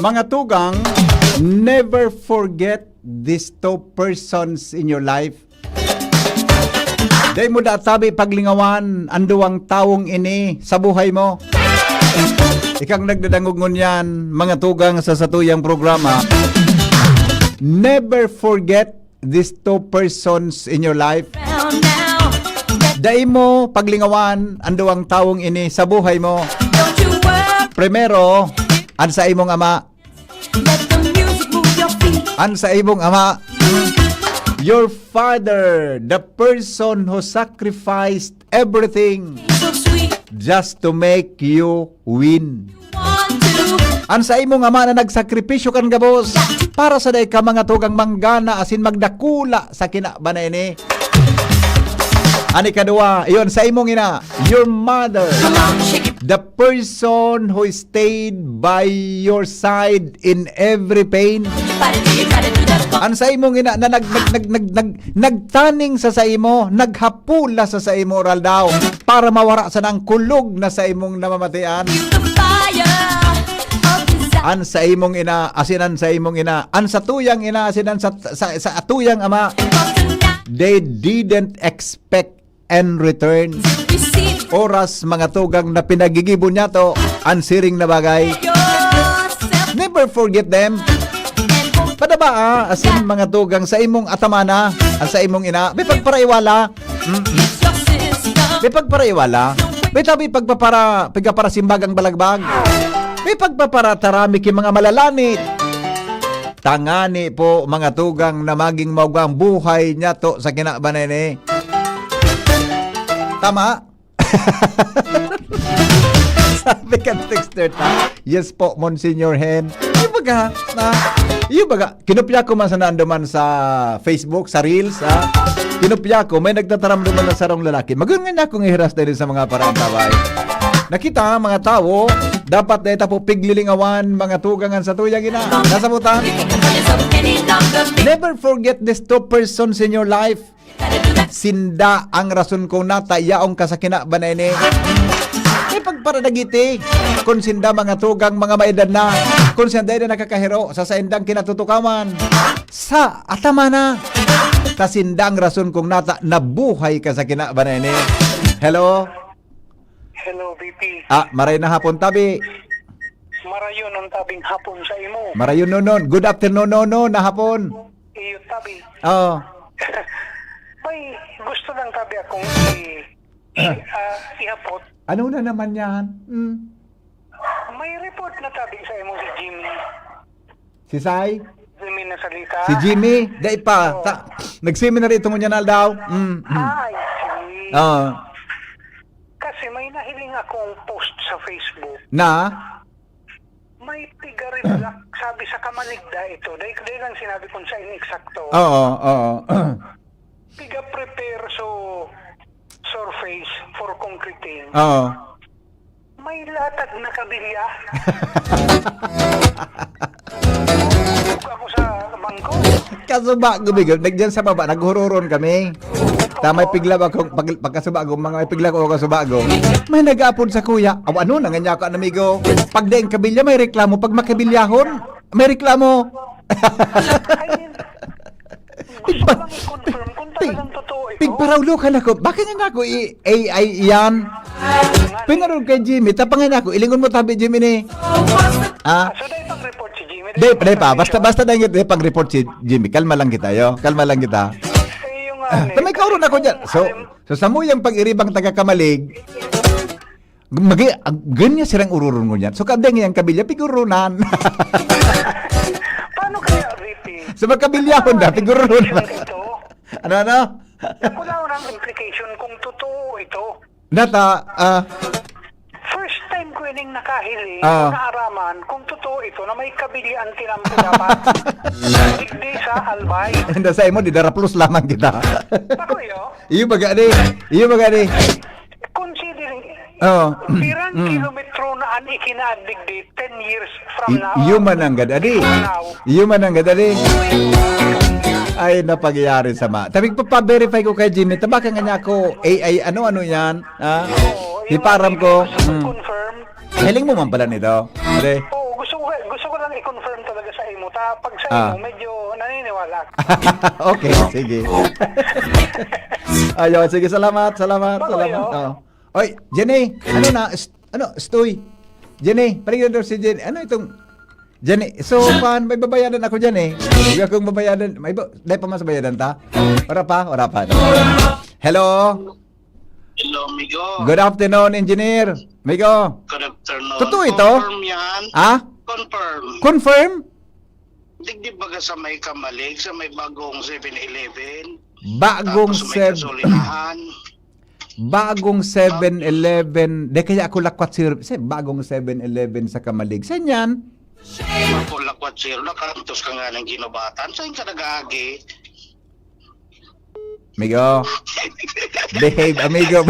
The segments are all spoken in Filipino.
Mga tugang, never forget these two persons in your life. Day mo databi paglingawan, anduwang tawong ini sa buhay mo. Ikang nagdadangog ngunyan, mga tugang sa satuyang programa. Never forget these two persons in your life. Day mo paglingawan, anduwang tawong ini sa buhay mo. Primero, an sa imong ama. An sa imong ama. Your father, the person who sacrificed everything just to make you win. An sa imong ama na nagsakripisyo kan gabos para sa day ka mga tugang manggana asin magdakula sa kinabanay ni. Ani kadua, iyon sa imong ina, your mother, the person who stayed by your side in every pain. An sa imong ina na nagtaning sa imo, naghapula sa imo oral daw para mawara sa nang kulog na sa imong namamatian. An sa imong ina, asinan sa imong ina, an sa tuyang ina, asinan sa tuyang ama. They didn't expect and return. Oras mga tugang na pinagigibon niya to, ansiring na bagay. Never forget them. Padaba asin mga tugang sa imong atamana, sa imong ina, may pagparaiwala. May pagparaiwala. May tabi pagpapara simbagang balagbag. May pagpapara tarami ki mga malalanit. Tangani po mga tugang na maging maugang buhay niya to sa kinabanay ni. Tama? Sabi ka texter ta. Yes po, Monsignor Hen. Yung baga, kinupya ko man sa naandaman sa Facebook, sa Reels, kinupya ko, may nagtataramdaman na sarong lalaki. Magungan na akong ihiras din sa mga parang tabay. Nakita, mga tao, dapat na itapo piglilingawan, mga tugangan sa tuyang ina. Nasabutan? Never forget these two persons in your life. Sinda ang rason ko na tayaong kasakina banay ni. May pagparadagiti. Kung sinda mga tugang mga maedad na. Kung sinda na nakakahiro sa saindang kinatutukaman. Sa atama na. Tasindang rason kong nata nabuhay kasakina banay ni. Hello? Hello, BP. Maray na hapon tabi. Marayon ang tabing hapon sa imo. Marayon nonon. Good afternoon nonon na hapon. Iyo tabi. Oo. May gusto lang tabi akong ihapot. Ano na naman yan? May report na tabi sa imo si Jimmy. Si Sai? Jimmy na salita. Si Jimmy? Dahil pa. Nag-seminar itong nyanal daw. Ay, si... Kasi may nahiling akong post sa Facebook. Na? May tiga-reflect, sabi sa Kamaligda ito. Dahil lang sinabi kong sa ineksakto. Oo. Tiga-prepare surface for concreting. Oo. May latag na kabilya. Ako sa bangko. Kasuba, gumigaw. Nagdiyan sa baba, naghururon kami. Tamay pigla ba kung pagkasubago, mga pigla ko kasubago. May nag-aapon sa kuya. Ano na nga ako, amigo? Pag daing kabilya, may reklamo. Pag makabilyahon, may reklamo. Gusto lang i-confirm kung talagang totoo ito. Pigparaulo ka na ko. Bakit nga ako AI yan? Pinarod kay Jimmy. Tapangan ako. Ilingon mo tabi, Jimmy ni. So dahil pag-report si Jimmy? Dahil pa. Basta dahil pag-report si Jimmy. Kalma lang kita, yo. Kalma lang kita. Tamay kauron ako dyan. So sa mo yung pag-iribang taga-kamalig, ganyan silang ururon mo yan. So kadang yung kabilya, pigurunan. Paano kaya, VP? So magkabilyahon na, pigurunan. Ano? Wala ko ng implication kung totoo ito. Nata, First time ko ining nakahili, naaraman kung totoo ito na may kabilian tinampo dapat. Hindi sa albay. hindi sa imo, di daraplos lamang kita. Ako yo? Iyo baga ni. Considering, pirang kilometro na an ikinadigdi 10 years from now. Iyo mananggad, adi. Ay, napagyari sama. Tapi pa-verify ko kay Jimmy, tabakan nga niya ako, AI, ano yan? Iparam ko. Confirm. Hiling mo man pala nito. Oo, gusto ko lang i-confirm Kaya pag sa inyo, medyo naniniwala. Okay, sige. Ayun, sige, salamat. Oh. Oy, Jenny, Stoy. Jenny, paligid daw si Jenny. Ano itong Jenny? So, may babayaran ako dyan eh. Huwag akong babayaran. Dahil pa mas bayaran ta? Ora pa. Hello? Hello, Migo. Good afternoon, engineer. Migo. Good afternoon. Totoo ito? Confirm yan. Confirm. Confirm? Digdi baga sa may Kamalig, sa may bagong 7-Eleven. Bagong Tapos may 7 kasulinahan. Bagong 7-Eleven. De kaya ako lakwat sir. Bagong 7-Eleven sa Kamalig. Saan yan? Ako lakwat sir, nakantos ka nga ng ginubatan. Saan ka nag-aagi? Amigo. Behave, amigo.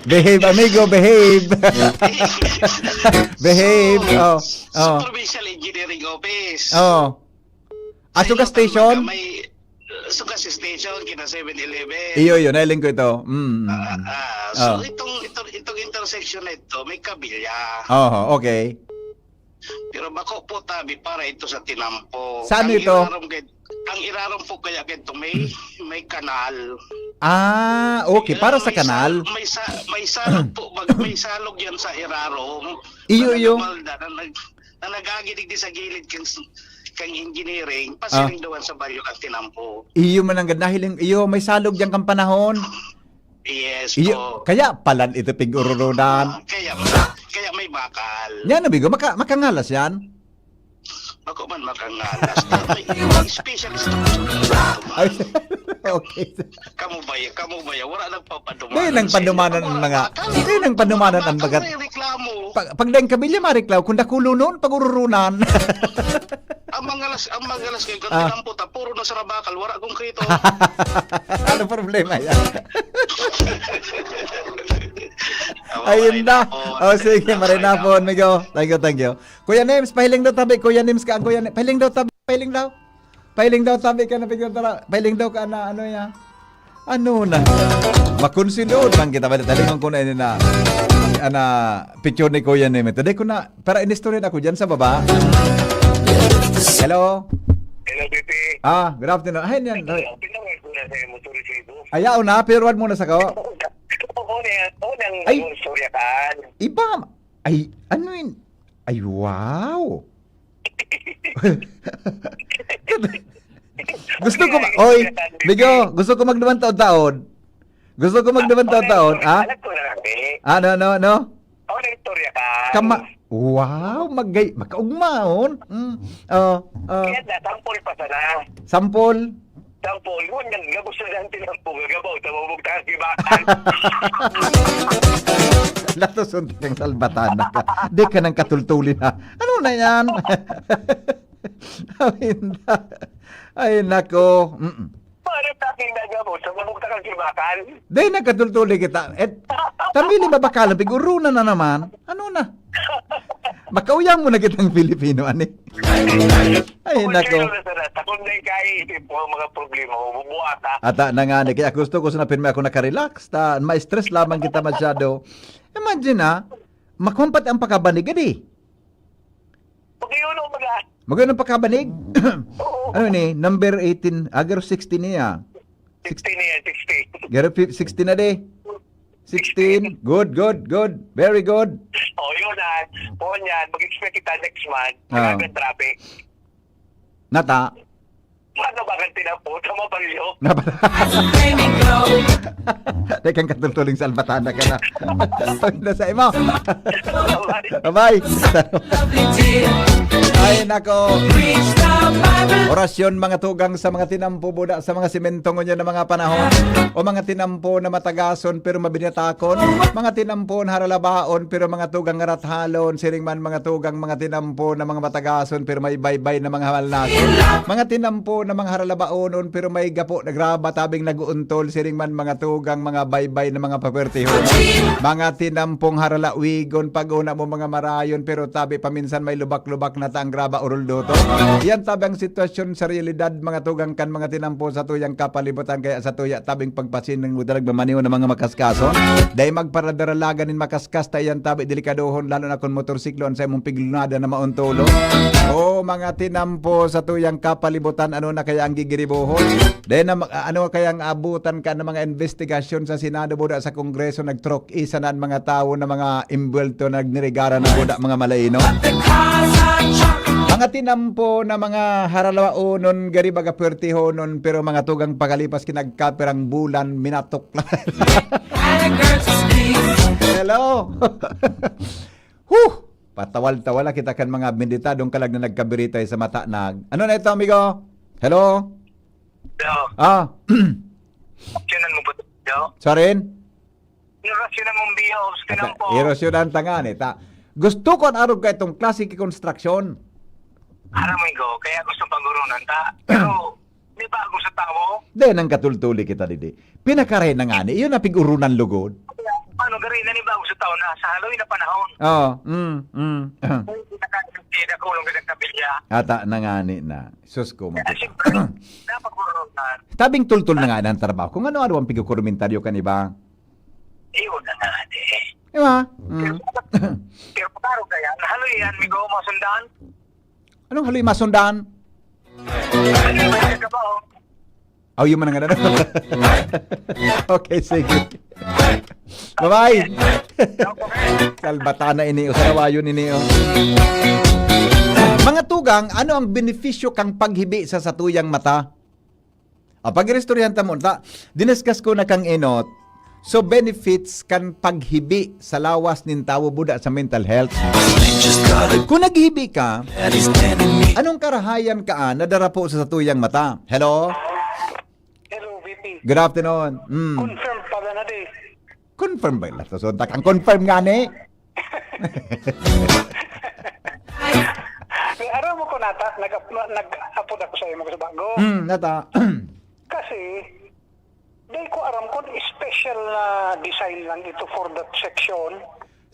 Behave, amigo. Behave. Behave. Sa Provincial Engineering Office. Suga station? May Suga station, kina 7-Eleven. Iyo, nailing ko ito. So, itong intersection na ito, may kabilya. Okay. Pero bako po tabi para ito sa Tinampo. Saan ito? Ang irarom po kaya kito may kanal. Okay, para sa kanal. May salog po, may salog yan sa irarom. Iyo. Na nagagidig di sa gilid kang engineering, pasiling dawan sa baryo kang Tinampo. Iyo man ang ganahiling, iyo may salog diyang kang panahon. Yes Iyo, po. kaya palan ito pig-ururudan. Kaya may bakal. Yan, amigo, makangalas yan. Ako man makangalas. May specialist Ay, okay. Kamu ba ya? Wala nagpapadumanan. Hindi nang padumanan ang bagat. Reklamo. Pag dahil kabilya mariklaw, kung dakulo noon, pag-ururunan. ang mangalas kay Tinampo ta puro na sa Rabakal, wala kong krito. Ano problema yan? Ayun na. Sige, marinapon, amigo. Thank you. Kuya Nims, pahiling daw tabi. Kuya Nims ka, Kuya Nims. Pahiling daw tabi. Pahiling daw tabi ka na pigotara. Pahiling daw ka na, ano ya? Ano na? Makonsidod man kita. Talingan ko na yun na picture ni Kuya Nims. Today ko na, para in-story ako dyan sa baba. Hello? Hello, Pipi. Good afternoon. Ay, yan. Pinawag ko na sa motorisido. Ayaw na, pero wag muna sa ko. Ay, suryakan. Iba. Ay, ano yun? Ay, wow. Bigo, gusto ko magdaman taon-taon. Alam ko na lang, Ano? Ako na istorya ka. Wow, makaugmaon. Kaya na, sampol pa sana. Sampol. Sampol, ngunyan, gusto na ang Tinampo, gagabaw, tamabog takas gibakan. Lato suntik ang salbatana ka. Di ka nang katultulin ha. Ano na yan? Ay, nako. Para taking nagabaw, tamabog takas gibakan. Di nagkatultulin kita. Tamili mabakalan, piguruna na naman. Ano na? Makauyang mo na kitang Pilipino, ani. Ay, nako. Kung na ikaisip mo ang mga problema mo, bubuata. Ata na nga, kaya gusto ko sa napin ako nakarelax. Ma-stress lamang kita masyado. Imagine makumpat ang pagkabanig, adi. Pag-iuno mga. Magayon ang pagkabanig? Ano ni? Number 18, agaro 16 niya. 16 niya, 60. Garo 16 na de. 16. Good. Very good. Yun na. Puhon yan, mag-expect kita next month. Magagand traffic. Nata. Ano ba kang Tinampo? Tama ba yun? Tekang katultuling sa albatana ka na. Nasa imo. Bye-bye. Ay, nako. Orasyon mga tugang sa mga tinampo buda sa mga simentong nyo na mga panahon. O mga tinampo na matagason pero mabinatakon. Mga tinampo na haralabaon pero mga tugang ngarathalon. Siring man mga tugang mga tinampo na mga matagason pero may baybay na mga hamalnason. Mga tinampo na mga haralabaonon pero may gapo na graba tabing naguuntol. Siring man mga tugang mga baybay ng mga papertiho. Mga tinampong haralawigon, pag-una mo mga marayon, pero tabi paminsan may lubak-lubak na taang graba urol doto. Yan tabi ang sitwasyon sa realidad, mga tugang kan mga tinampo sa tuyang kapalibutan, kaya sa tuya tabing pagpasin ng mudalag mamaniw ng mga makaskason. Dahil magparadaralagan in makaskas, tayan tabi delikadohon, lalo na kung motorsiklo, sa imong piglunada na mauntolo. O mga tinampo sa tuyang kapalibutan, ano na kaya ang gigiribohon? Dahil ano kaya ang abutan ka ng mga investigasyon sa Senado, buda sa Kongreso, nagtrok isa na ang mga tao na mga imbwelto, nagnirigara na buda mga malaino. Mga tinampo na mga haralawaunon, gari baga pertihonon, pero mga tugang pagalipas kinagkapirang bulan, minatok lang. Hello! Patawal-tawala kita kan mga benditadong kalag na nagkabiritay sa mata nag. Ano na ito, amigo? Hello? Hello. Optionan mo ba ito? Sorry? Irasyonan mong biyaos, tinampo. Erosyonan tangan eh. Gusto ko arog ka itong classic construction. Aram mo ikaw, kaya gusto pag-urunan ta. Pero, di ba ako sa tao? Dahil nang katultuli kita didi. Pinakaray na nga ni, yun na pig-urunan lugod. Paano gari na ni ba ako sa tao na sa Halloween na panahon? Oo, Hindi na kulong ka ng kabilya. Ata na nga ni na. Sus ko mo. Siyempre, napag-urunan. Tabing tultul na nga ng trabaho. Kung ano-ano ang pigukurumentaryo ka ni ba? Iyon na nga eh. Di ba? Pero pagkaro kaya, nahaloy yan, migo mo sundan. Anong haloy masundan? Ano ba yung kabaho? Oh, yung man nga na. Okay, sige. Bye-bye. Kalbatana ini, usarawayon ini. Mga tugang, ano ang benepisyo kang paghibi sa satuyang mata? Pag-restoryan ta mo, diniskas ko na kang inot, so benefits kan paghibi sa lawas nin tawo buda sa mental health. Kung naghibi ka, anong karahayan ka na darapo sa satuyang mata? Hello? Hello, VP. Good afternoon. Confirm pala na di. Confirm ba ito? So, ang confirm nga ni. Araw mo ko nata, nag-upload ako sa imo sa bago. Nata. Kasi, dahil ko aram ko, special na design lang ito for that section.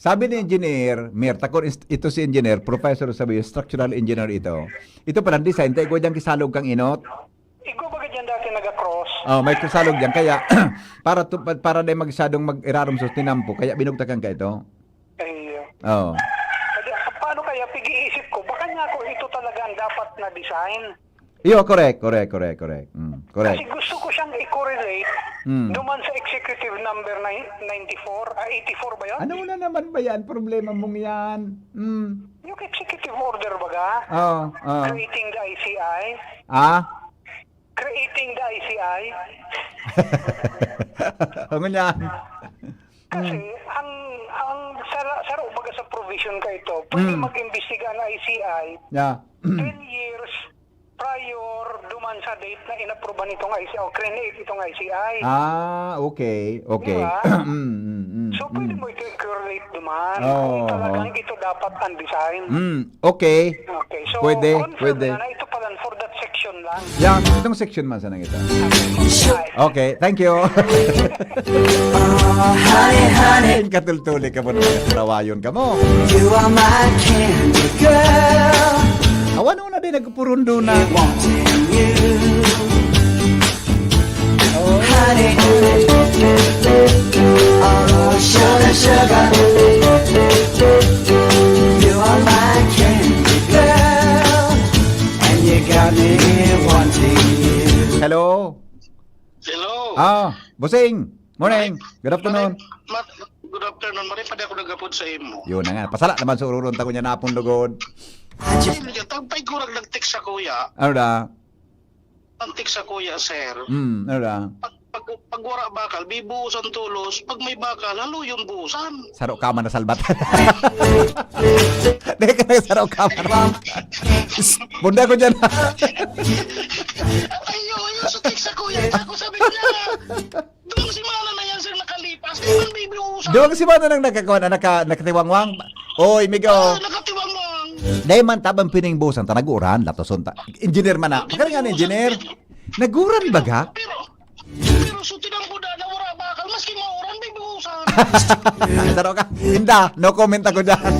Sabi ni engineer, Mirta, kung ito si engineer, professor sabi, structural engineer ito. Ito palang design, tayo ko dyan kisalog kang inot. Ikaw baga dyan dati nag-cross. Oh, may kisalog dyan. Kaya, para na magsadong mag-irarom sa tinampo, kaya binugtakan ka ito. Ay, Oh. paano kaya pag-iisip ko, baka nga ako ito talaga ang dapat na design. Iyo, correct. Correct. Kasi gusto ko siyang i-correlate duman sa executive number 84 ba yun? Ano na naman ba yan? Problema mong yan. Yung executive order baga? Creating the ICI? Creating the ICI? Ano yan? Kasi ang saro baga sa provision ka ito, pwede mag-imbestiga ang ICI Yeah. 10 years prior duman sa date na inaproban itong ICI o create itong ICI. Okay. Diba? So, pwede mo ito i-correlate duman kung talagang ito dapat ang design. Okay. Okay, so Pwede. confirm na ito pala for that section lang. Yeah, itong section man sa nang ito. Okay, thank you. Honey. Katultuli ka mo naman, rawayon ka mo. You are my candy girl, Awan na din, nagpurundo na. wanting you. Honey, oh sugar, sugar. You are my candy girl, and you got me wanting you. Hello? Hello. Busing. Morning. Good afternoon. Good afternoon. Mari pa ako nagapod sa imo. Yun na nga. Pasala naman sa ururon ta ko niya napong lugod. Tampay ko lang nag-text sa kuya. Ano da? Ang-text sa kuya, sir. Ano da? Pag wala bakal, bibuhusan tulos. Pag may bakal, halo yung buhusan. Saro ka man na salbat. Dahil ka na saro ka man. Bunda ko dyan. Ayaw, sa text sa kuya. Ako sabi niya, doon si Mana na yan, sir, nakalipas. Kaya man may binuhusan. Doon si Mano nang nakatiwangwang. Oy, Migo. Nakatiwang mo. Dahil man tabang piningbusan ta naguran latoson ta. Engineer man na. Pagkali nga na engineer. Naguran ba ga? Pero so tinang ko na wala bakal. Maski mo Taro ka. Hinda, no comment ako dyan.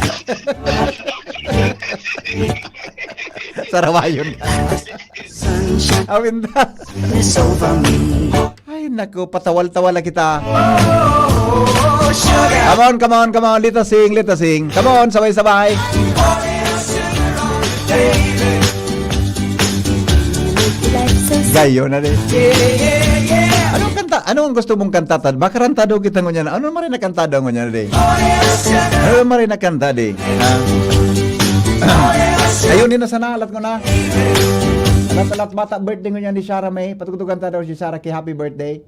Sarawayon ka. Sunshine Awinda. is over me. Ay, naku, patawal-tawala kita. Oh, sugar. Come on. Let us sing. Come on, sabay-sabay. Gayo na rin. Anong kanta? Ano ang gusto mong kantatan? Baka rantado kita ngunyan. Ano man rin nakantado ngunyan rin? Ano man rin nakanta rin? Ayun na sana, alat ko na. Alat bata, birthday ngunyan ni Shara May. Patutugan ta daw si Shara kay happy birthday.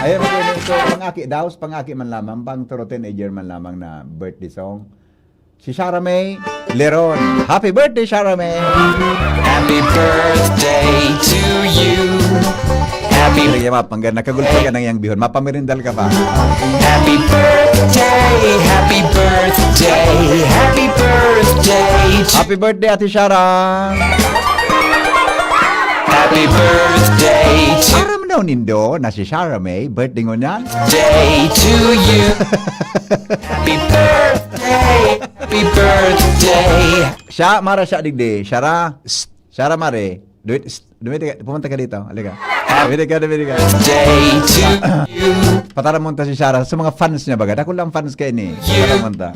Ayun na rin ito. Pang-aki daw, pang-aki man lamang. Pang turo teenager man lamang na birthday song. Si Shara May Leron. Happy birthday, Shara May! Happy birthday to you. Happy Sige, mapanggan. Nakagulpa ka ng yang bihon. Mapamirindal ka pa. happy birthday, happy birthday, happy birthday to Happy birthday, Ate Shara! happy birthday to Aram daw nindo na si Shara May. Birthday ngo niyan. day to you. Happy birthday, happy birthday. Siya, Mara siya digdi. Shara, Shara Mare. Pumunta ka dito. Halika. Dumiti ka. Day to you. Pataramunta si Shara. Sa mga fans niya baga. Ako lang fans kayo ni. Pataramunta.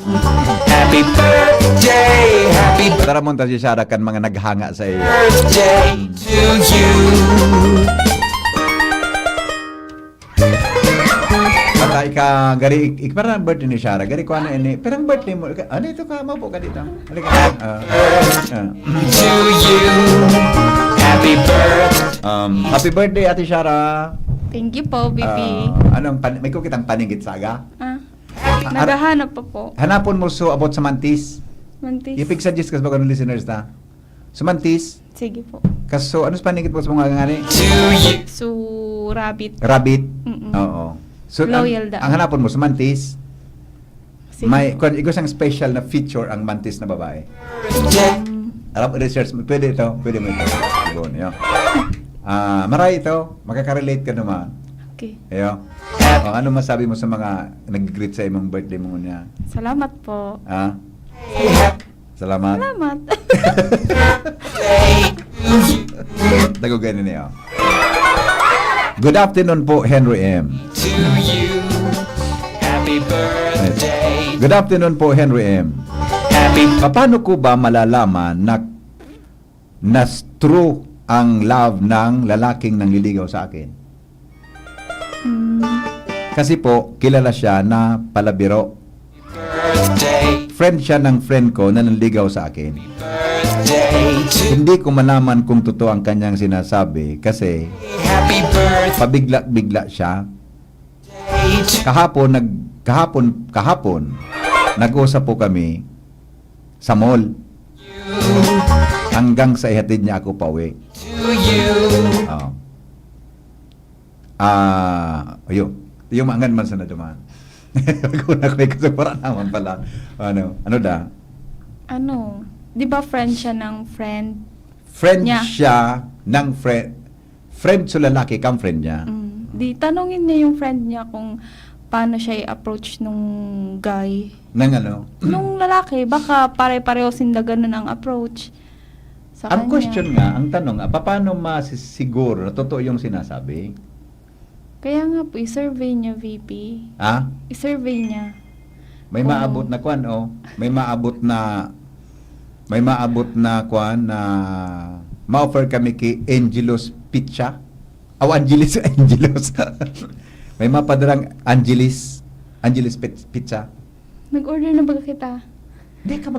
Happy birthday, happy Pataramunta si Shara kan mga naghanga sa iyo. birthday to you. Patay ka, gari, parang birthday ni Shara. Gari ko ano ini. Pero ang birthday mo. Ano ito ka? Maupo ka dito. Halika. To you. Happy birthday. Happy birthday, Ate Shara. Thank you po, Bibi. May kukitang paningit saga. Naghahanap pa po. Hanapon mo so about sa mantis. Mantis. Ipig suggest kas bago ng listeners ta. So mantis. Sige po. Kaso ano sa paningit mo sa mga ngani? To you. So, rabbit. Rabbit. Mm-mm. Oo. So Loyal da. ang hanapon mo sa mantis. Sige. May kung isang special na feature ang mantis na babae. Alam research mo pwede ito, pwede mo ito. Siguro niyo. Maray ito, makaka-relate ka naman. Okay. Ayo. Ano masabi mo sa mga nag-greet sa imong birthday mo niya? Salamat po. Salamat. Salamat. Tago ganun niyo. Good afternoon po, Henry M. To you. Happy birthday. Good afternoon po, Henry M. Happy Paano ko ba malalaman na true ang love ng lalaking nangliligaw sa akin? Kasi po, kilala siya na palabiro. birthday. Friend siya ng friend ko na nanligaw sa akin. Birthday to Hindi ko malaman kung totoo ang kanyang sinasabi kasi happy birthday pabigla-bigla siya. to Kahapon, nag-usap po kami sa mall. Hanggang sa ihatid niya ako pauwi. you. Ayun. Yung maangan man sa naduman. Kung nakuha ko sa para naman pala. Ano da? Ano? Di ba friend siya ng friend? Friend Niya. siya ng friend. Friend sa lalaki, kang friend niya. Di tanongin niya yung friend niya kung paano siya i-approach nung guy. Nang ano? Nung lalaki, baka pare-pareho sinda ganun ang approach sa Ang kanya. question nga, ang tanong, paano masisiguro na totoo yung sinasabi? Kaya nga po, i-survey niya, VP. Ha? I-survey niya. May Oo. maabot na kwan, oh. May maabot na kwan na ma-offer kami kay Angelos Pizza. Angelis. May mapadarang Angelis Pizza. Nag-order na ba kita? Di ka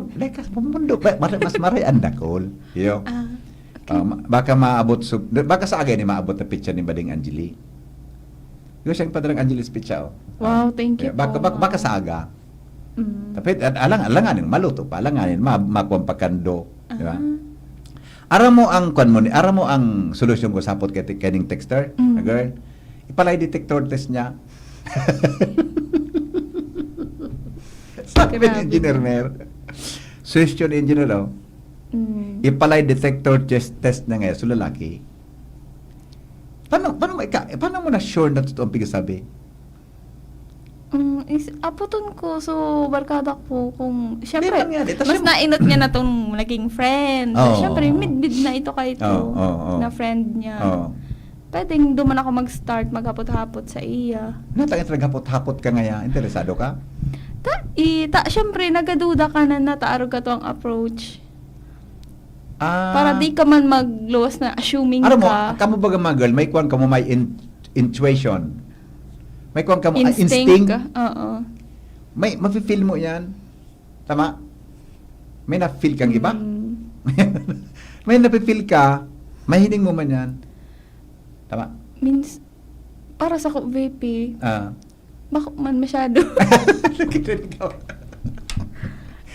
pumundo. Mas maray andakol. Yo. Okay. Baka maabot, baka sa agay ni maabot na pizza ni Bading Angeli. Yung siyang padarang Angelis Pizza, oh. Wow, thank you po. Baka sa aga. Mm. Tapos alanganin maluto pa, alanganin makuha pa kando, di ba? Ah. Ara mo ang kwan mo ni, ara mo ang solusyon ko sapot kay kaning texter, na girl. Ipalay detector test niya. Sabi ni Grabe. engineer Mer. Suggestion engineer daw. Ipalay detector test na ngayon sa lalaki. Paano mo na sure na totoo ang pigasabi? aputon ko. So, barkada ko kung... Siyempre, Di lang yan. Ito mas siya- nainot niya na itong naging friend. Oo. Siyempre, mid-mid na ito kahit Oo. na friend niya. Oh. Pwedeng duman ako mag-start, maghapot-hapot sa iya. Natangit naghapot-hapot ka ngaya. Interesado ka? Siyempre, nagaduda ka na nataarog ka to ang approach. Ah. Para di ka man magluwas na assuming Ano mo, ka. kamo ba mga girl, may kuwan ka mo may intuition. May kuwan ka mo Instinct. instinct. Oo. May mafe-feel mo 'yan. Tama? May na-feel kang iba? Mm. May nafe-feel ka, mahiling mo man 'yan. Tama? Means, para sa ko, VP, Ah. bako man masyado.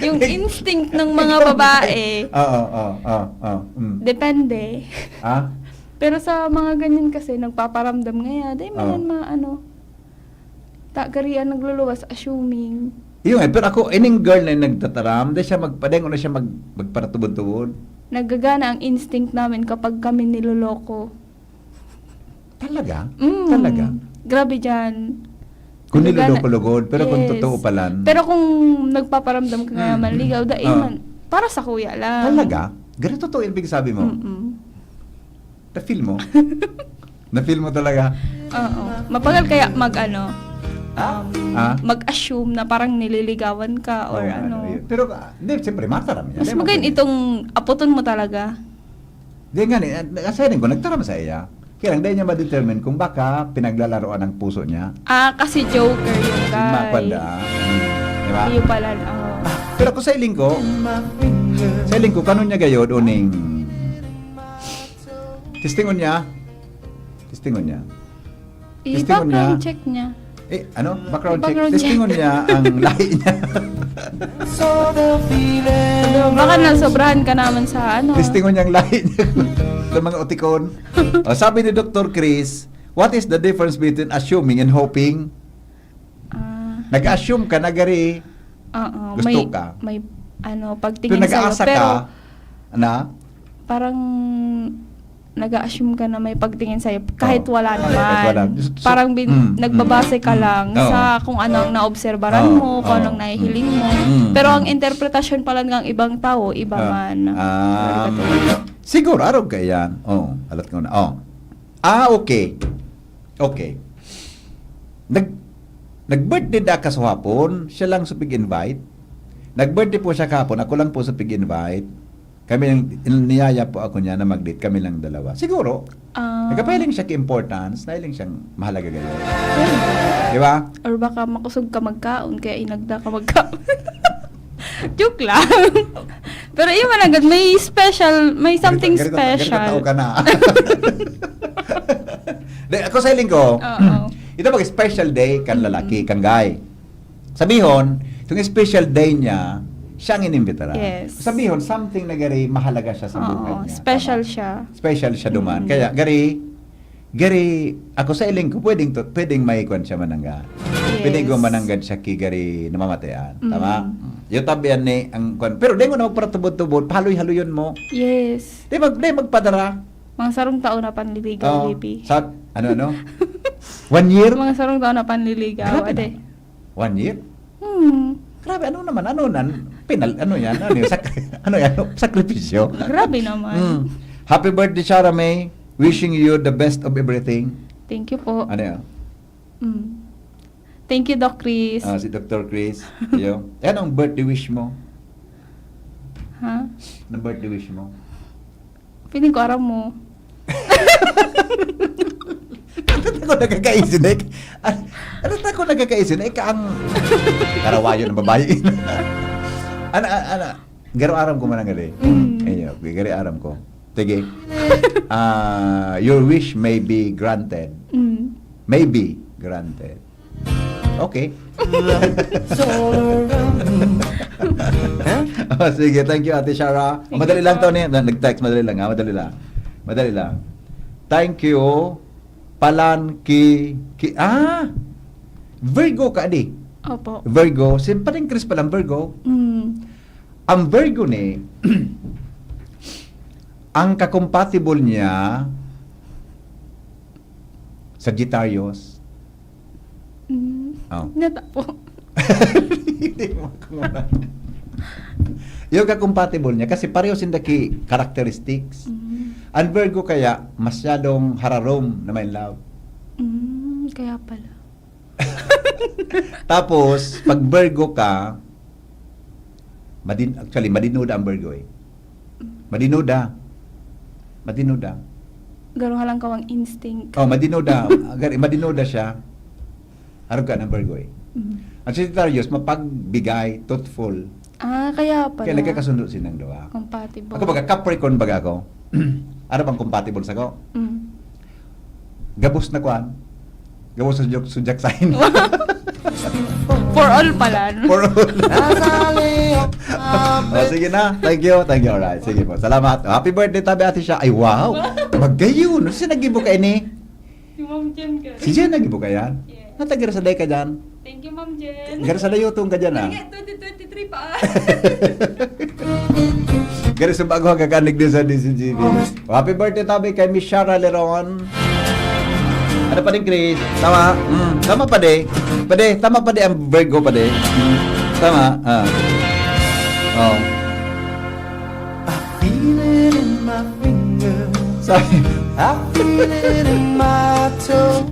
Yung instinct ng mga babae, Oo. depende. Ah? Pero sa mga ganyan kasi, nagpaparamdam ngaya, di man Oo. yan garian nagluluwas, assuming. Yung pero ako, ining girl na nagtataram, dahil siya magpadeng na siya magparatubod-tubod. Nagagana ang instinct namin kapag kami niloloko. Talaga? Mm. Talaga? Grabe dyan. Kung Nagagana- niloloko-logod, pero kung Yes. totoo palan. Pero kung nagpaparamdam ka nga manligaw, dahil Oo. man, para sa kuya lang. Talaga? Ganito to ibig sabi mo? Mm-mm. Na-feel mo? Na-feel mo talaga? Oo. Mapagal kaya Ah? mag-assume na parang nililigawan ka or Oo, ano. yun. Pero, hindi, siyempre, mataram yan. Mas magayon itong aputon mo talaga. Di nga, asayanin ko, nagtaram sa iya. Kaya lang, dahil niya ma-determine kung baka pinaglalaroan ng puso niya. Kasi joker yung guy. Makwanda. Di ba? Iyo pala. Oh. Pero kung sa iling ko, kanon niya gayod, uning, testingon niya. Testingon niya. I-background check niya. Background check. Background check. Testingon niya ang lahi niya. Baka nasobrahan ka naman sa ano. Testingon niya ang lahi niya. Sa mga utikon. Sabi ni Dr. Chris, what is the difference between assuming and hoping? Nag-assume ka na gari. Oo. Gusto ka. May Pero pagtingin nag-aasa sa'yo. Pero ka na parang nag-assume ka na may pagtingin sa'yo kahit Oo. wala naman. Kahit wala. So, Parang nagbabase ka mm, lang oo. sa kung anong naobserbaran Oo, mo, kung oo. anong nahihiling mo. Pero ang interpretasyon pala ng ibang tao, iba man. Siguro, araw ka yan. Alat ko na. Okay. Okay. Nag-birthday da ka sa hapon, siya lang sa pig-invite. Nag-birthday po siya kahapon, ako lang po sa pig-invite. Kami lang, niyaya po ako niya na mag-date, kami lang dalawa. Siguro, nagkapahiling siya ka-importance, nahiling siyang mahalaga gayon. Di ba? Or baka makusog ka magkaon, kaya inagda ka magkaon. Joke lang. Pero yun man agad, may something Ganito special. tao ka na. Ako sa hiling ko, Oo. ito mag-special day kan lalaki, kan guy. Sabihon, itong special day niya, siya ang inimbitara. Yes. Sabihon, something na gari, mahalaga siya sa buhay Oo, niya. special Tama? siya. Special siya duman. Kaya, gari, ako sa iling ko, pwedeng may kwan siya manangga. Yes. Pwedeng ko mananggad siya ki gari namamatayan. Tama? Yung tabian ni, ang kwan. Pero, di mo na para tubod-tubod, pahaloy-haloyon mo. Yes. Di magpadara. Mga sarong taon na panliligaw, baby. Ano? 1 year? Mga sarong taon na panliligaw. Grabe Ate. na. 1 year? Grabe, ano naman? Ano yan? Ano yan? Sakripisyo? Grabe naman. Happy birthday, Shara May. Wishing you the best of everything. Thank you po. Ano yan? Thank you, Doc Chris. Si Dr. Chris. Anong birthday wish mo? Ha? Anong birthday wish mo? Piling ko aram mo. Ako nagkakaisin eh. Ano ako nagkakaisin eh? Kaang karawayo ng babae. Ano? Garo aram ko man ang gali. Ayo, gari aram ko. Sige. Your wish may be granted. May be granted. Okay. Sige, thank you Ate Shara. Madali lang to niya. Nag-text, madali lang. Madali lang. Thank you. Virgo ka di. Opo. Virgo. Paring Chris palang Virgo. Ang Virgo ni, ang kakompatible niya, Sagittarius. Oh. Nata po. Hindi mo kumuna. Yung ka-compatible niya kasi pareho sindaki characteristics. Ang Virgo kaya masyadong hararom na may love. Kaya pala. Tapos, pag Virgo ka, actually, madinuda ang Virgo eh. Madinuda. Garo lang kawang instinct. Oh, madinuda. Madinuda siya. Harap ka ng Virgo eh. Ang Sagittarius, mapagbigay, thoughtful. Kaya pala. Kaya nagkakasundo silang dua. Compatible. Ako baga, Capricorn baga ako. Ano bang compatible sa ko? Gabos na kuan. Gabos sa zodiac sign. For all pala. No? For all. Sige na. Thank you. Alright. Sige po. Salamat. Happy birthday tabi ate siya. Ay, wow. Magayon. Ano siya nagibo ka ini? Si Ma'am Jen ka. Si Jen nagibo ka yan? Yes. Natagira sa day ka dyan? Thank you, Ma'am Jen. Gara sa layutong ka dyan ah. 2023 pa. Gara sa bago kakanig din sa DCGV. Happy birthday tabi kay Miss Shara Leron. Ano pa din, Chris? Tama? Tama pa de. Tama pa de ang Virgo pa de. Tama? Oh. I feel it in my fingers. Sabi. I feel it in my toe.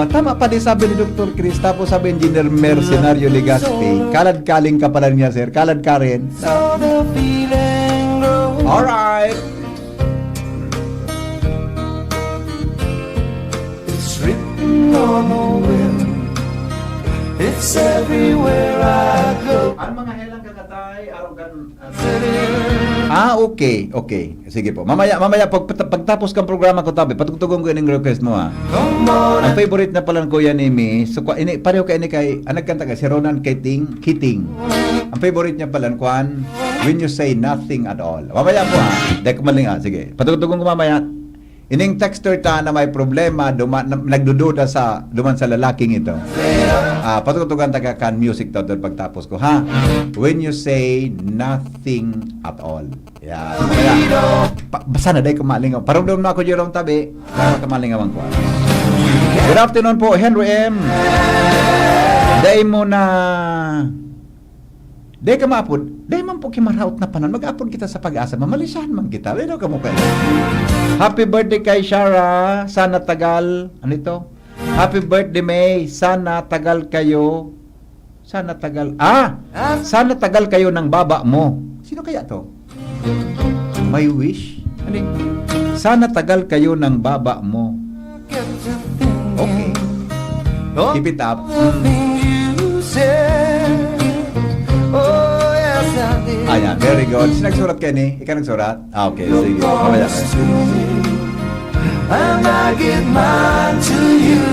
Tama pa din sabi ni Dr. Chris. Tapos sabi Engineer Mercenario Legaspi. Kalad-kaling ka pala niya, sir. Kalad ka rin. So the feeling grows. Alright. It's written on the wind. It's everywhere I go. Ang mga helang kakatay, arogan. Okay. Sige po. Mamaya pagtapos kang programa ko tabi, patugtugon ko yung request mo ha. Come on. Ang favorite na pala ko yan ni Mi, so ini pareho kay ini kay nagkanta ka si Ronan Keating. Ang favorite niya pala kuan, When You Say Nothing at All. Mamaya po ha. Dek maling ha. Sige. Patugtugon ko mamaya. Ining texter ta na may problema nagdududa sa duman sa lalaking ito. Patutugan ta kan music to pagtapos ko ha. When you say nothing at all. Yeah. Basta na day kumalingaw. Paramdam na ako Jerome tabi. Para kamalingawan ko. Good afternoon po Henry M. Day mo na Day ka maapod. Day man po kimaraut na panon. Mag-apod kita sa pag-asa. Mamalisahan man kita. Lino ka mo pwede. Happy birthday kay Shara. Sana tagal. Ano ito? Happy birthday May. Sana tagal kayo. Sana tagal. Sana tagal kayo ng baba mo. Sino kaya to? My wish? Ano yun? Sana tagal kayo ng baba mo. Okay. Keep it up. Ayan, very good. Sino nagsurat kayo ni? Ikaw nagsurat? Okay, sige. Mamaya. And I give mine to you.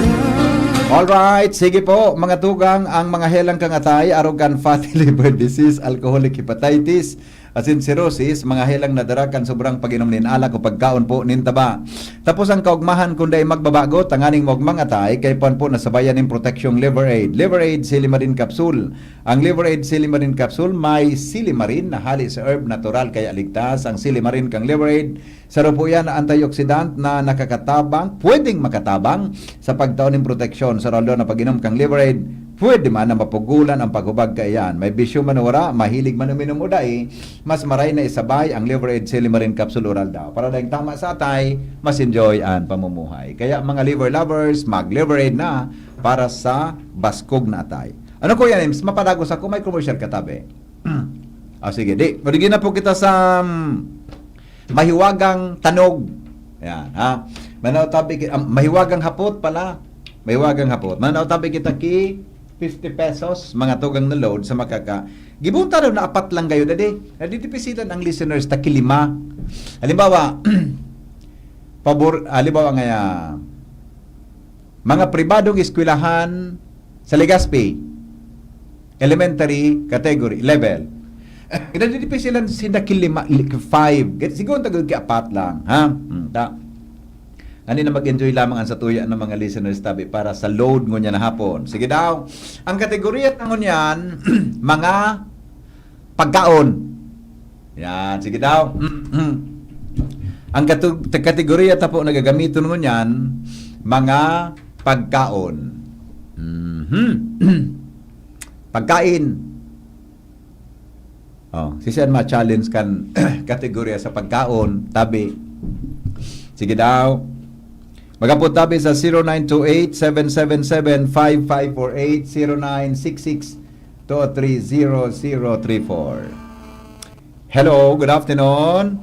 Alright, sige po. Mga tugang, ang mga helang kangatay, arrogant fatty liver disease, alcoholic hepatitis, asin cirrhosis, mga helang nadarakan sobrang pag-inom nin alak o pagkaon po nin taba. Tapos ang kaugmahan kunday magbabago, tanganing mogmang atay, kay pan po nasabayan ng proteksyong Liver Aid. Liver Aid Silimarin Capsule. Ang Liver Aid Silimarin Capsule may silimarin na hali sa herb natural kaya ligtas. Ang silimarin kang Liver Aid, saro po yan na antioxidant na nakakatabang, pwedeng makatabang sa pagtaon ng proteksyon. Sa ralo na pag-inom kang Liver Aid, pwede man na mapugulan ang paghubag kayan. May bisyo man wala, mahilig man uminom o dai, mas maray na isabay ang Liver Aid Silimarin Capsule Oral daw. Para dahil tama sa atay, mas enjoy ang pamumuhay. Kaya mga liver lovers, mag-Liver Aid na para sa baskog na atay. Ano ko yan, mapadagos ako, may commercial katabi. Sige, maligin na po kita sa mahiwagang tanog. Yan, ha? Manawtabi, mahiwagang hapot pala. Mahiwagang hapot. Manawtabi kita ki 50 pesos, mga tugang na load sa makaka. Gibunta daw na apat lang kayo dadi. Naditipisitan ang listeners ta kilima. Halimbawa, halimbawa nga mga pribadong eskwelahan sa Legazpi, elementary category level. Naditipisilan sila kilima 5. Siguro tagod ki apat lang, ha? Ani na mag-enjoy lamang ang satuya ng mga listeners tabi para sa load ngunya na hapon. Sige daw. Ang kategorya ng ngunyan, mga pagkaon. Yan, sige daw. Ang kategorya tapo nagagamiton ngunyan, mga pagkaon. Pagkain. Oh, sisian ma-challenge kan kategorya sa pagkaon, tabi. Sige daw. Magapot tabi sa 0928-777-5548, 0966-230-034. Hello, good afternoon.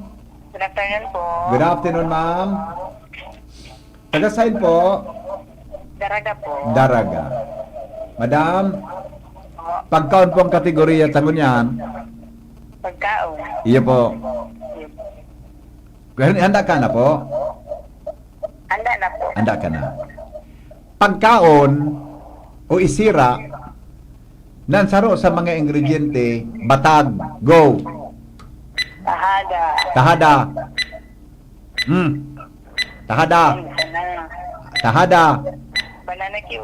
Good afternoon po. Good afternoon, ma'am. Taga-side po? Daraga po. Daraga. Madam, pagkaon po ang kategorya tangon yan. Pagkaon. Iyo po. Handa ka na po? Handa na po. Handa ka na. Pagkaon o isira nansaro sa mga ingrediente, batag, go. Tahada. Tahada. Tahada. Tahada. Banana Q.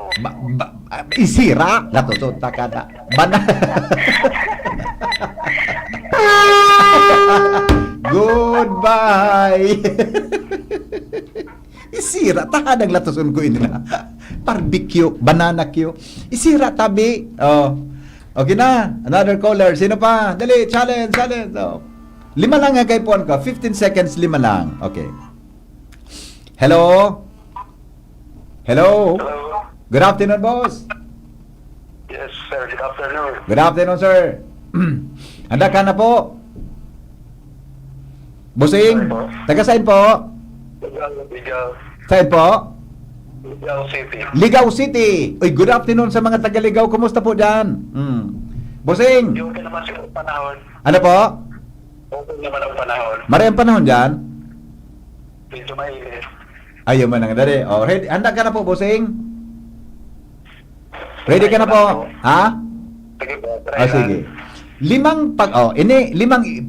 Isira. Latusot takada. Goodbye. Isira. Tahadang latuson ko inila. Barbecue. Banana Q. Isira tabi. Oh. Okay na. Another caller. Sino pa? Dali. Challenge. Oh. 5 lang nga kay Puan ko. 15 seconds, 5 lang. Okay. Hello? Hello? Good afternoon, boss. Yes, sir. Good afternoon. Good afternoon, sir. Handa ka na po? Busing? Taga saan po? Saan po? Ligaw City. Ligaw City. Uy, good afternoon sa mga taga Ligaw. Kumusta po dyan? Busing? Yung naman siguro panahon. Ano po? Okay naman ang panahon. Maraming panahon dyan? Medyo mainit. Ayaw man ang dali. Oh, ready? Handa ka na po, Busing? Ready ka na po? Ha? Sige po, try Ah, sige. 5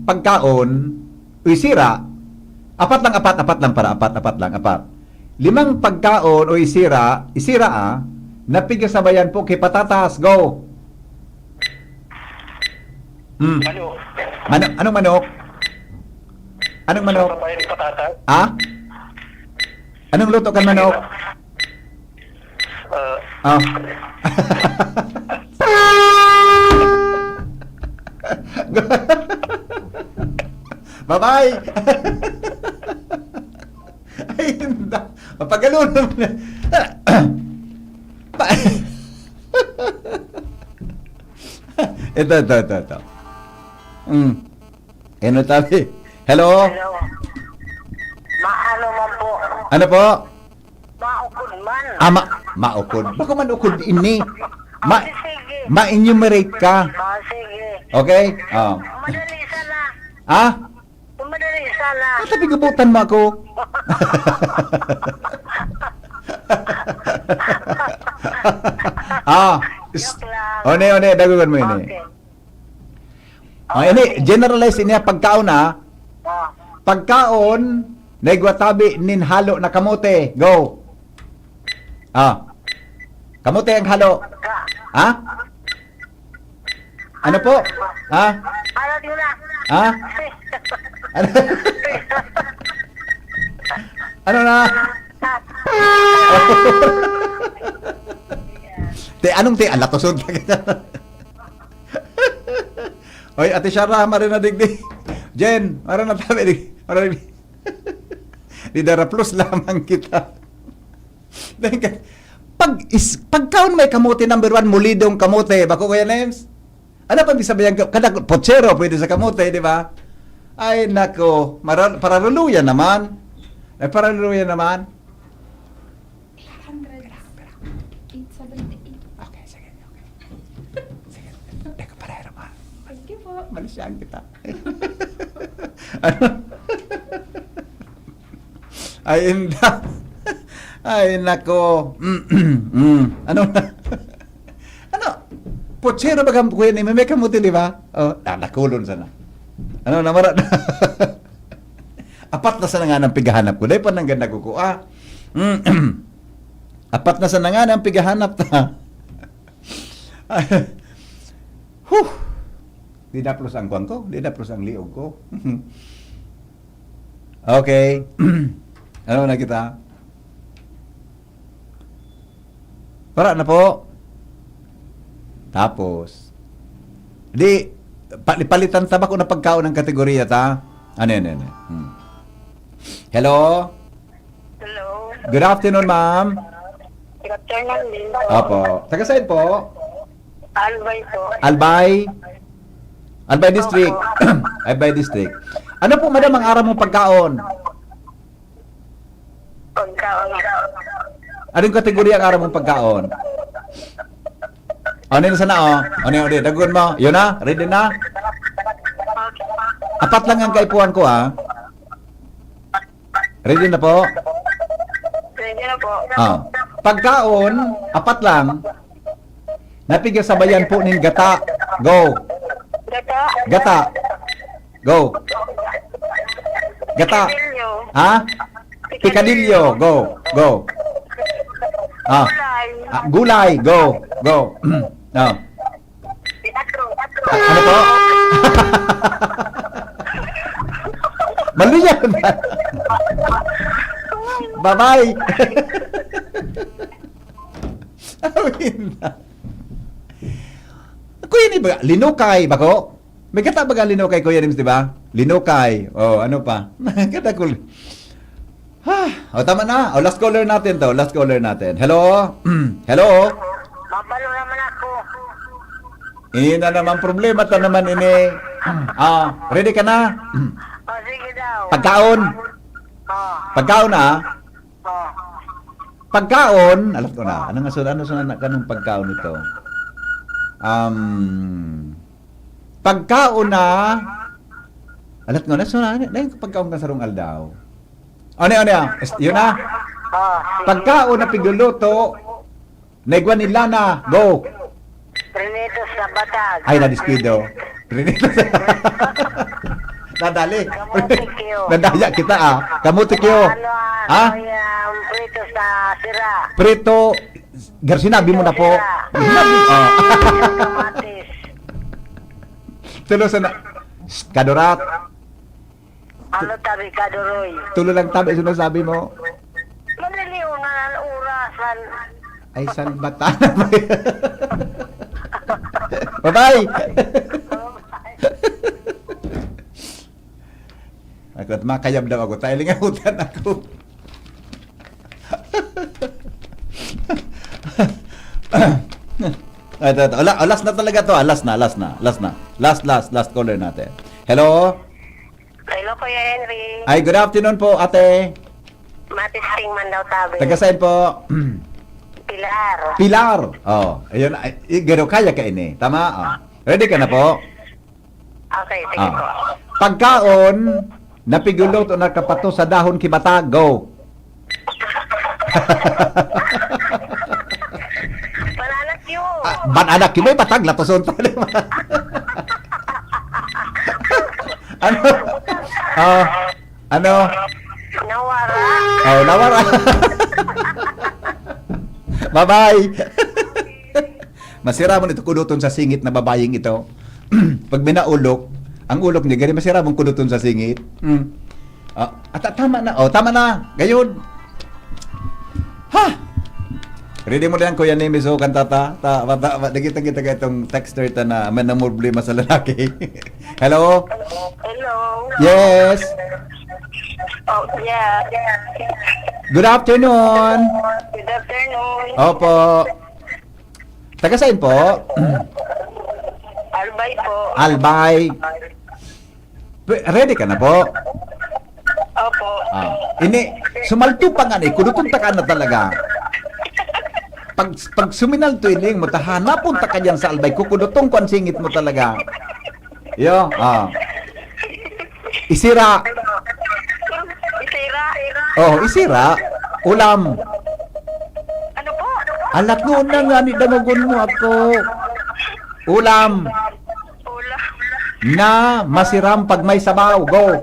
pagkaon, uy, sira. 4 lang. 5 pagkaon o isira napigasabayan po kay patatas. Go. Manok. Anong manok? Anong manok? Papayan ni patatas. Ha? Anong luto kan manok? Ah. Bye-bye. Ay, hindi. Mapagalo naman. Ito. Ano tabi? Hello? Hello. Maano man po. Ano po? Maukod man. Maukod. Baka man ukod ini. Sige. Ma-enumerate ka. Sige. Okay? Oh. Madali sana. Ah? Madali sana. Sabi gubutan mo ako. Joke lang. One, dagugan mo ini. Ini, generalize niya pagkaon ha. Oh. Pagkaon, naigwatabi nin halo na kamote. Go. Kamote ang halo. Ha? Ano po? Ha? Alam nyo na. Ha? Ano? Ano na? Anong ala to sud. Oy, Ate Shara, mara na digdi. Jen, mara na tabi dig. Mara dig. Di dara plus lamang kita. Pagkaon may kamote number 1, mulidong kamote. Bako kaya names? Ano pag sabihan kada pochero pwede sa kamote, di ba? Ay nako, paraluluyan naman. Ay paraluluyan naman. 878. Okay, sige. Sige. Deko parehero ma. Thank you po. Malisyan kita. Ano? Ay inda. Ay nako. Ano na? Ano? Pochero bagam ko ni may kamote, di ba? Oh, nakulon sana. Ano na mara? Apat na sa nga ng pigahanap ko. Dahil pa nang ganda ko. Apat na sa nga ng pigahanap ta. Di na plus ang kuwan ko. Di na plus ang liog ko. Okay. Ano na kita? Para na po. Tapos, di, palitan ta ba kung na pagkaon ng kategorya ta? Ano yan, ano? Hello? Hello. Good afternoon, ma'am. Good afternoon din. Opo. Taga saan po? Albay po. Albay? Albay District. Albay District. Ano po, madam, ang araw mong pagkaon? Pagkaon. Anong kategorya ang araw mong pagkaon? Ano yun sana, oh? Ano yun, dagon mo? Yun na? Ready na? Apat lang ang kaipuan ko, ha? Ready na po? Pwede na po. Ah. Pagkaon, apat lang. Napigil sa bayan po ning gata. Go. Gata. Gata. Go. Gata. Picadillo. Ha? Picadillo. Go. Go. Ah. Gulay. Gulay. Go. Go. Ah. Ano po? Mali yan. Bye-bye. Awin na. Kuya ni ba? Linukay ba ko? May kata ba ka linukay, Kuya Nims, di ba? Linukay. Oh, ano pa? Kata ko. O, tama na. O, last caller natin to. Last caller natin. Hello? Hello? Mabalo naman ako. Ini na naman problema ta naman ini. Ready ka na? O, sige daw. Pagkaon. Pagkaon na. Pagkaon, alam ko na. Ano nga sunod kanong pagkaon ito? Pagkaon na. Alam ko na sunod na yung pagkaon ka sarong aldaw. Ano yun na. Pagkaon na piguluto. Naigwan nila na. Go. Prinitos sa batag. Ay, na-despido. Nadali. Kamutikyo. Nadaya kita, Kamutikyo. Ano yung prito sa sira? Prito. Sinabi mo na po. Sinabi. Kamatis. Tulo sa na. Kadorat. Ano tabi kaduroy? Tulo lang tabi sinasabi mo. Maniliw na ng orasan. Ay, salbata. Bye-bye. Ako at makayab daw ako. Tayo lingahutan ako. Ito. Last na talaga to. Last caller natin. Hello? Hello, Kuya Henry. Ay, good afternoon po, ate. Matisting man daw tabi. Taga saan po? Pilar. Pilar. Oh, ayun. Gano kaya ka ini. Tama? Oh. Ready ka na po? Okay, sige po. Pagkaon, napigulot o nakapato sa dahon kibata. Go. Pananak yun. Bananak yun. May patag. Latoson tayo. Ano? Ano? Nawara. Oh, nawara. Bye-bye. Masira mo nito kuduton sa singit na babaying ito. Pag minaulok, ang ulok niya, ganyan masira mong kuduton sa singit. Tama na. Oh, tama na. Gayon. Ha! Ready mo lang, Kuya Nimis, o kantata. Nagkita ka itong texter ta na may namumblema sa lalaki. Hello? Hello. Yes. Oh, yeah. Good afternoon. Good afternoon. Opo. Taga saan po? Albay po. Albay. Ready ka na po? Opo. Ini, sumalto pa nga ni, kuduton ta ka na talaga. Pag suminal to ining mo, tahanapon ta ka dyan sa albay, kukudutong ko ang singit mo talaga. Yo, Isira. Isira. Oh, isira. Ulam. Ano po? Alat mo na nga, ni damugon mo ako. Ulam. Ula. Na masiram pag may sabaw. Go.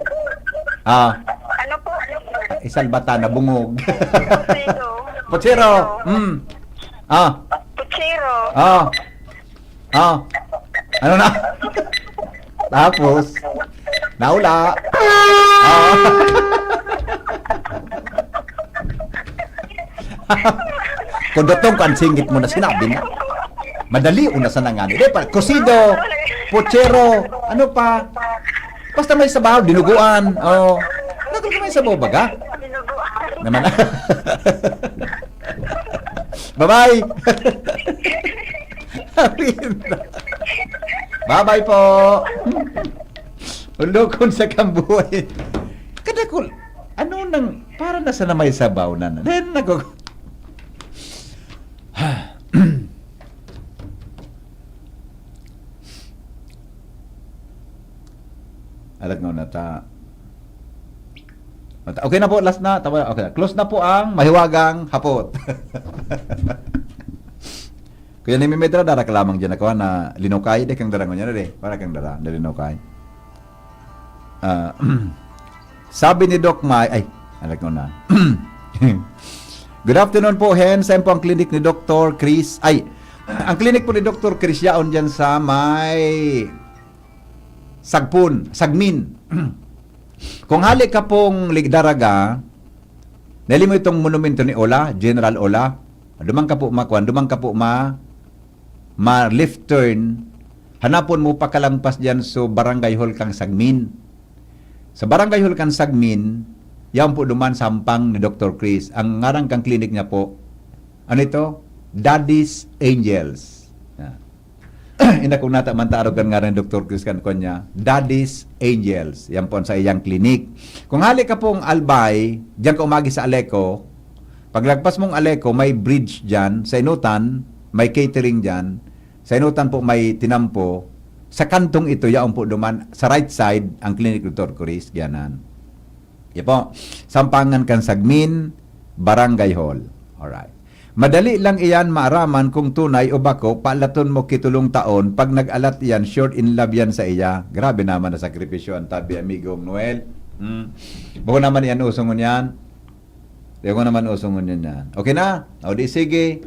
Ano po? Isalbata na bungog. Putsiro. Pochero. Putsiro. Ano na? Tapos, naula. Kung dotong kan singit mo na sinabi na. Madali una sa nangani. Di pa, cocido, pochero, ano pa? Basta may sabaw, dinuguan. Oh. Nakul may sabaw baga? Naman. Bye-bye. Bye-bye po. Ulokon sa kambuhay. Kadakol, ano nang, para na sa na may sabaw na. Then, alat nga na ta. Okay na po, last na. Okay, close na po ang mahiwagang hapot. Kaya ni Mimedra, dara ka lamang dyan ako na linukay. Di kang darangon niya na para kang dara na linukay. Sabi ni Doc May, alat nga na. Good afternoon po, Hen. Saan po ang clinic ni Dr. Chris? Ang clinic po ni Dr. Chris yaon dyan sa may Sagmin. Kung hali ka pong Ligdaraga, nali mo itong monumento ni Ola, General Ola, dumang ka po ma-left turn, hanapon mo pakalampas dyan so Barangay Hall kang Sagmin. Sa Barangay Hall kang Sagmin, yan po duman sampang ni Dr. Chris. Ang ngarang kang klinik niya po, ano ito? Daddy's Angels. Ina kung nata man tarogan nga rin Dr. Chris kan konya, Daddy's Angels. Yan po sa iyang klinik. Kung hali ka pong Albay, diyan ka umagi sa Aleco, paglagpas mong Aleco, may bridge dyan. Sa Inutan, may catering dyan. Sa Inutan po may tinampo. Sa kantong ito, yaon po duman, sa right side, ang klinik Dr. Chris, yanan. Yan po, Sampangan kan Sagmin, Barangay Hall. Alright. Madali lang iyan maaraman kung tunay o bako, paalaton mo kitulong taon, pag nag-alat yan, short in love yan sa iya. Grabe naman na sakripisyo ang tabi, amigong Noel. Bako naman yan, usungon yan. Bako naman usungon yan. Okay na? O di sige.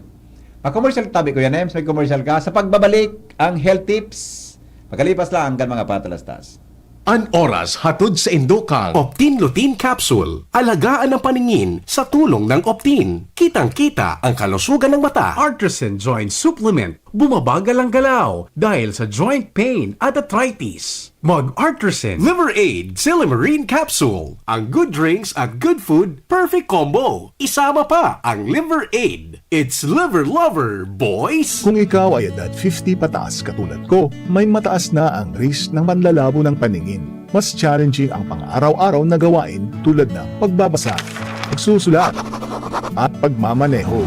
Pa-commercial tabi ko yan, may commercial ka. Sa pagbabalik, ang health tips. Pagkalipas lang ang mga patalastas. An oras hatod sa Indokang Optin Lutein Capsule. Alagaan ang paningin sa tulong ng Optin. Kitang-kita ang kalusugan ng mata. Artisan Joint Supplement. Bumabagal ang galaw dahil sa joint pain at arthritis. Mag-Artisan Liver Aid Silimarine Capsule. Ang good drinks at good food, perfect combo. Isama pa ang Liver Aid. It's liver lover, boys! Kung ikaw ay edad 50 pataas katulad ko, may mataas na ang risk ng panlalabo ng paningin. Mas challenging ang pang-araw-araw na gawain tulad ng pagbabasa, pagsusulat, at pagmamaneho.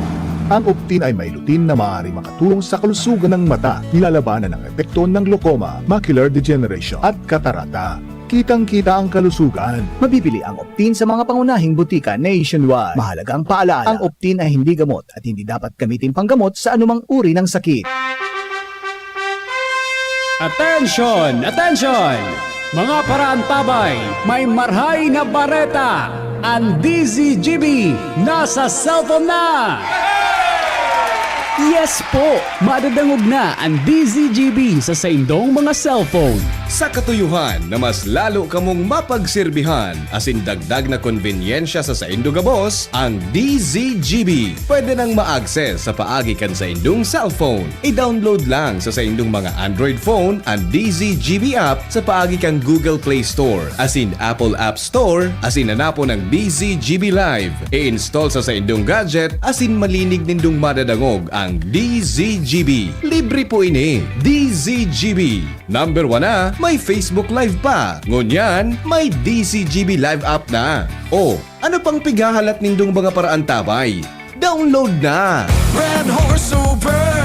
Ang Optin ay may lutein na maaari makatulong sa kalusugan ng mata, nilalabanan ang epekto ng glaucoma, macular degeneration at katarata. Kitang-kita ang kalusugan. Mabibili ang Optin sa mga pangunahing butika nationwide. Mahalaga ang paalala, ang Optin ay hindi gamot at hindi dapat gamitin panggamot sa anumang uri ng sakit. Attention! Attention! Mga paraantabay, may marhay na bareta. Ang DZGB nasa cellphone na! Yes po! Madadangog na ang DZGB sa saindong mga cellphone. Sa katuyuhan na mas lalo kamong mapagserbihan asin dagdag na konbenyensya sa saindo gabos, ang DZGB pwede nang ma-access sa paagi kan sa indong cellphone. I-download lang sa saindong mga Android phone ang DZGB app sa paagi kan Google Play Store asin Apple App Store asin hanapo ng DZGB Live. I-install sa saindong gadget asin malinig nindong madadangog ang DZGB. Libre po ini. DZGB. Number 1 na, may Facebook Live pa. Ngunyan, may DZGB Live app na. O, ano pang pigahalat nindong mga paraan tabay? Download na! Red Horse Super!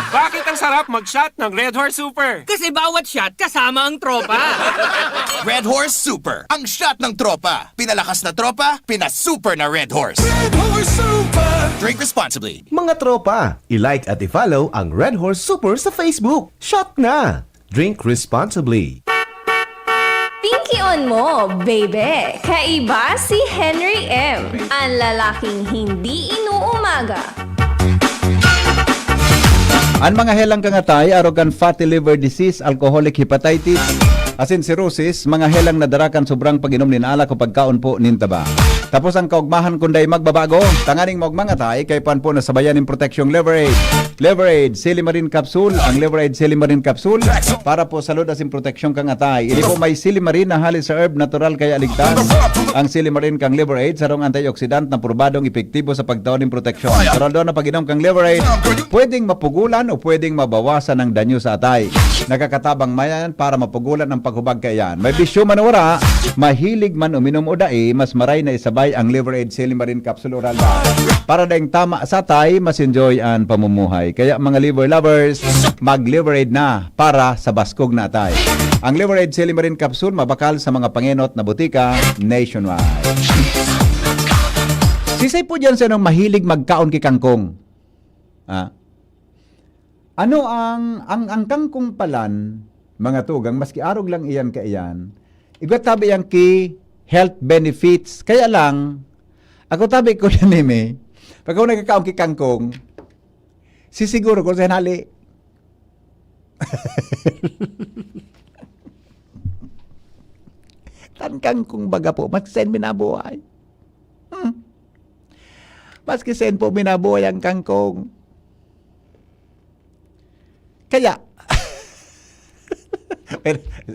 Bakit ang sarap mag-shot ng Red Horse Super? Kasi bawat shot kasama ang tropa. Red Horse Super, ang shot ng tropa. Pinalakas na tropa, pinasuper na Red Horse. Red Horse Super! Drink responsibly. Mga tropa, i-like at i-follow ang Red Horse Super sa Facebook. Shot na! Drink responsibly. Pinky on mo, baby! Kaiba si Henry M. Ang lalaking hindi inuumaga. Ang mga helang kangatay, arrogant fatty liver disease, alcoholic hepatitis, Asin cirrhosis, mga helang nadarakan sobrang pag-inom nin alak o pagkaon po nintaba. Tapos ang kaugmahan kunday magbabago, tanganing magmangatay kay pan po nasabayan ng proteksyong Liver Aid. Liver Aid, Silimarin Capsule, ang Liver Aid Silimarin Capsule para po salud asin proteksyon kang atay. Ini po may Silimarin na halis sa herb natural kaya ligtas. Ang Silimarin kang Liver Aid sarong antioxidant na probadong epektibo sa pagtaon ng proteksyon. Karon daw na pag-inom kang Liver Aid, pwedeng mapugulan o pwedeng mabawasan ang danyo sa atay. Nakakatabang mayan para mapugulan ang paghubag kayan. May bisyo man wala, mahilig man uminom o dai, mas maray na isabay ang Liver Aid Silimarin Capsule Oral Dye. Para daing tama sa atay, mas enjoy ang pamumuhay. Kaya mga liver lovers, mag-Liver Aid na para sa baskog na atay. Ang Liver Aid Silimarin Capsule mabakal sa mga pangenot na butika nationwide. Sisay po dyan sa nung mahilig magkaon ki kangkong. Ano ang kangkong palan, mga tugang, maski arog lang iyan ka iyan, igwat tabi yang ki health benefits. Kaya lang, ako tabi ko na nime, pag ako nagkakaon ki kangkong, sisiguro ko sa hinali. Tan kangkong baga po, maski minabuhay. Maski sen po minabuhay ang kangkong. Kaya,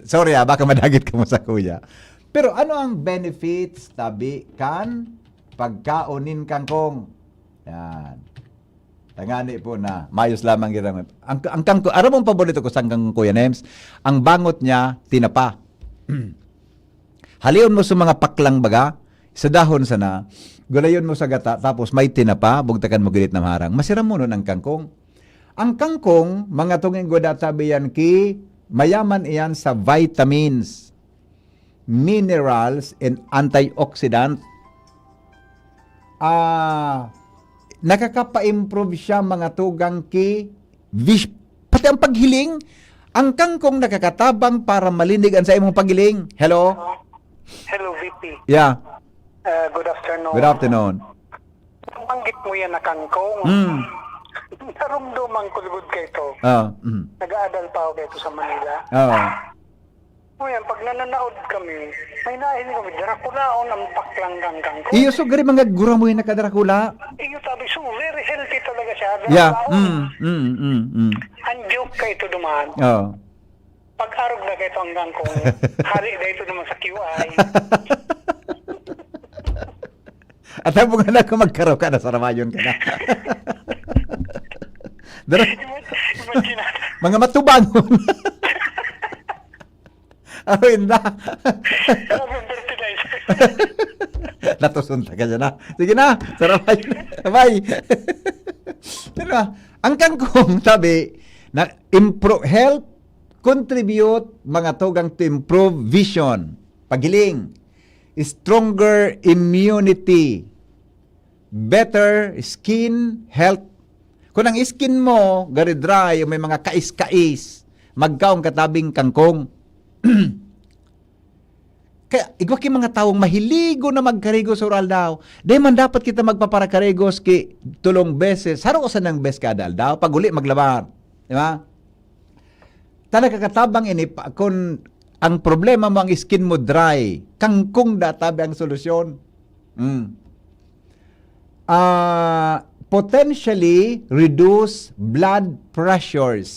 sorry baka madagit ka mo sa kuya. Pero ano ang benefits tabi kan pagkaonin kangkong? Yan. Tangani po na, mayos lamang ginamit. Ang kangkong, aram mong paborito ko sa kangkong Kuya Nems, ang bangot niya, tinapa. Halion mo sa mga paklang baga, sa dahon sana, gulayon mo sa gata, tapos may tinapa, bugtakan mo gilit na harang. Masiram mo nun ang kangkong. Ang kangkong, mga tunging goda sabi yan ki, mayaman iyan sa vitamins, minerals, and antioxidant. Nakakapa-improve siya mga tugang ki, pati ang paghiling, ang kangkong nakakatabang para malinig ang sa imong paghiling. Hello? Hello, VP. Yeah. Good afternoon. Good afternoon. Banggit mo yan na kangkong. Narumduman ko lugod kayo ito. Nag-aadal pa ako kayo sa Manila. Ngayon, pag nananaod kami, may nahiling kami, Draculaon ang paklang kangkong. Iyo, so gari mga gura mo yung nakadrakula. Iyo, sabi, so very healthy talaga siya. Yeah. Ang joke kayo ito duman. Pag-arog na kayo ito ang kangkong, hari na ito naman sa QI. At ang mga na kung magkaraw ka na, saramayon ka na. Mga matubangon. Aruin na. Natusunta ka dyan na. Sige na, saramayon. Bye. Pero ang kangkong, sabi, na help contribute mga tugang to improve vision, pagiling, stronger immunity, better skin health. Kung ang skin mo gari dry, may mga kais-kais, magkaong katabing kangkong. Kaya igwaki mga taong mahiligo na magkarigos sa oral daw. Di man dapat kita magpaparakarigos ki tulong beses. Haro ko sa nang bes kada daw pag uli maglabar. Di ba? Talaga katabang ini kung ang problema mo ang skin mo dry, kangkong databi ang solusyon. Potentially reduce blood pressures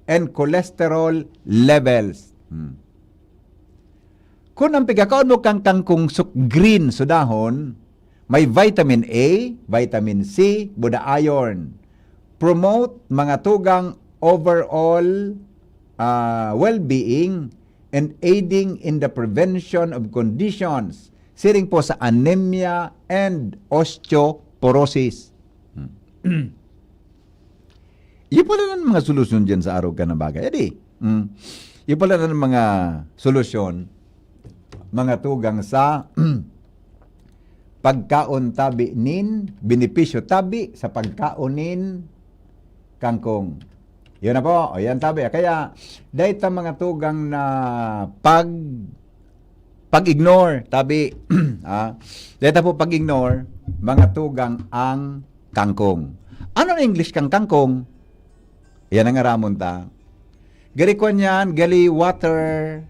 and cholesterol levels. Kung ang pigakaon mo kang kangkong green sa dahon, may vitamin A, vitamin C, buda iron. Promote mga tugang overall well-being and aiding in the prevention of conditions siring po sa anemia and osteoporosis. Iyon pala ng mga solusyon dyan sa araw ka na bagay. Iyon pala ng mga solusyon, mga tugang sa pagkaon tabi nin, benepisyo tabi sa pagkaonin kangkong. Yun na po, o yan tabi. Kaya, dahil mga tugang na pag-ignore, tabi, dahil po pag-ignore, mga tugang ang kangkong. Ano na English kang kangkong? Yan ang aramon ta. Gali ko niyan, gali water.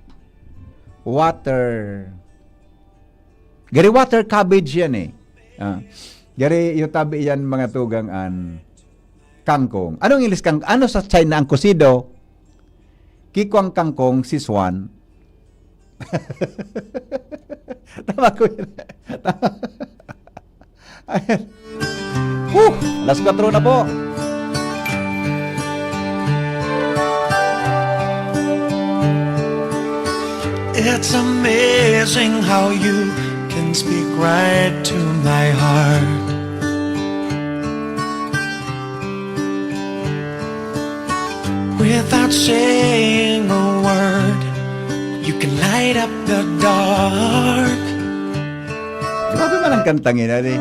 Gali water cabbage yan eh. Gali yung tabi yan mga tugang kangkong. Anong English kangkong? Ano sa China ang kusido? Kikwang kangkong, siswan. Tama ko yun. Tama. Ayan. Alas 4 na po. It's amazing how you can speak right to my heart. Without saying a word, you can light up the dark. Grabe man ang kantang yun, eh.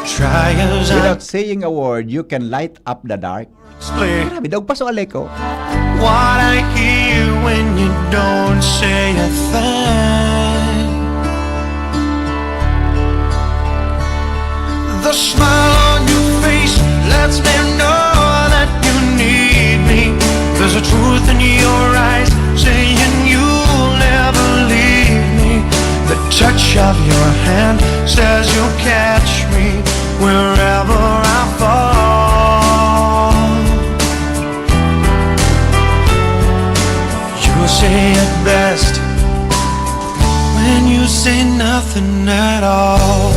Try as I Without saying a word, you can light up the dark. explain Grabe, daw pa so aleko. what I hear when you don't say a thing. The smile on your face lets me know that you need me. There's a truth in your eyes saying you'll never leave me. The touch of your hand says you'll catch me wherever I fall. You say it best when you say nothing at all.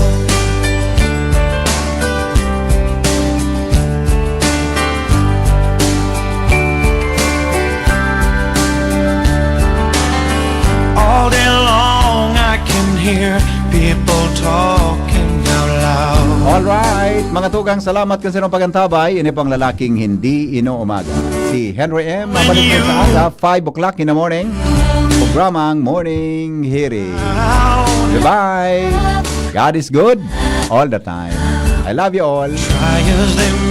All day long I can hear people talking out loud. Alright, mga tugang, salamat kung sinong pagantabay. Ini pang lalaking hindi inuumaga. Si Henry M. Mabalik mo sa aga, 5 o'clock in the morning. Programang Morning Hearing. Goodbye. God is good all the time. I love you all.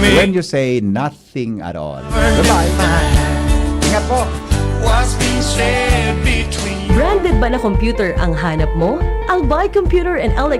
When you say nothing at all. Goodbye. Ingat po. What's being said between Branded ba na computer ang hanap mo? Albay Computer and Electronics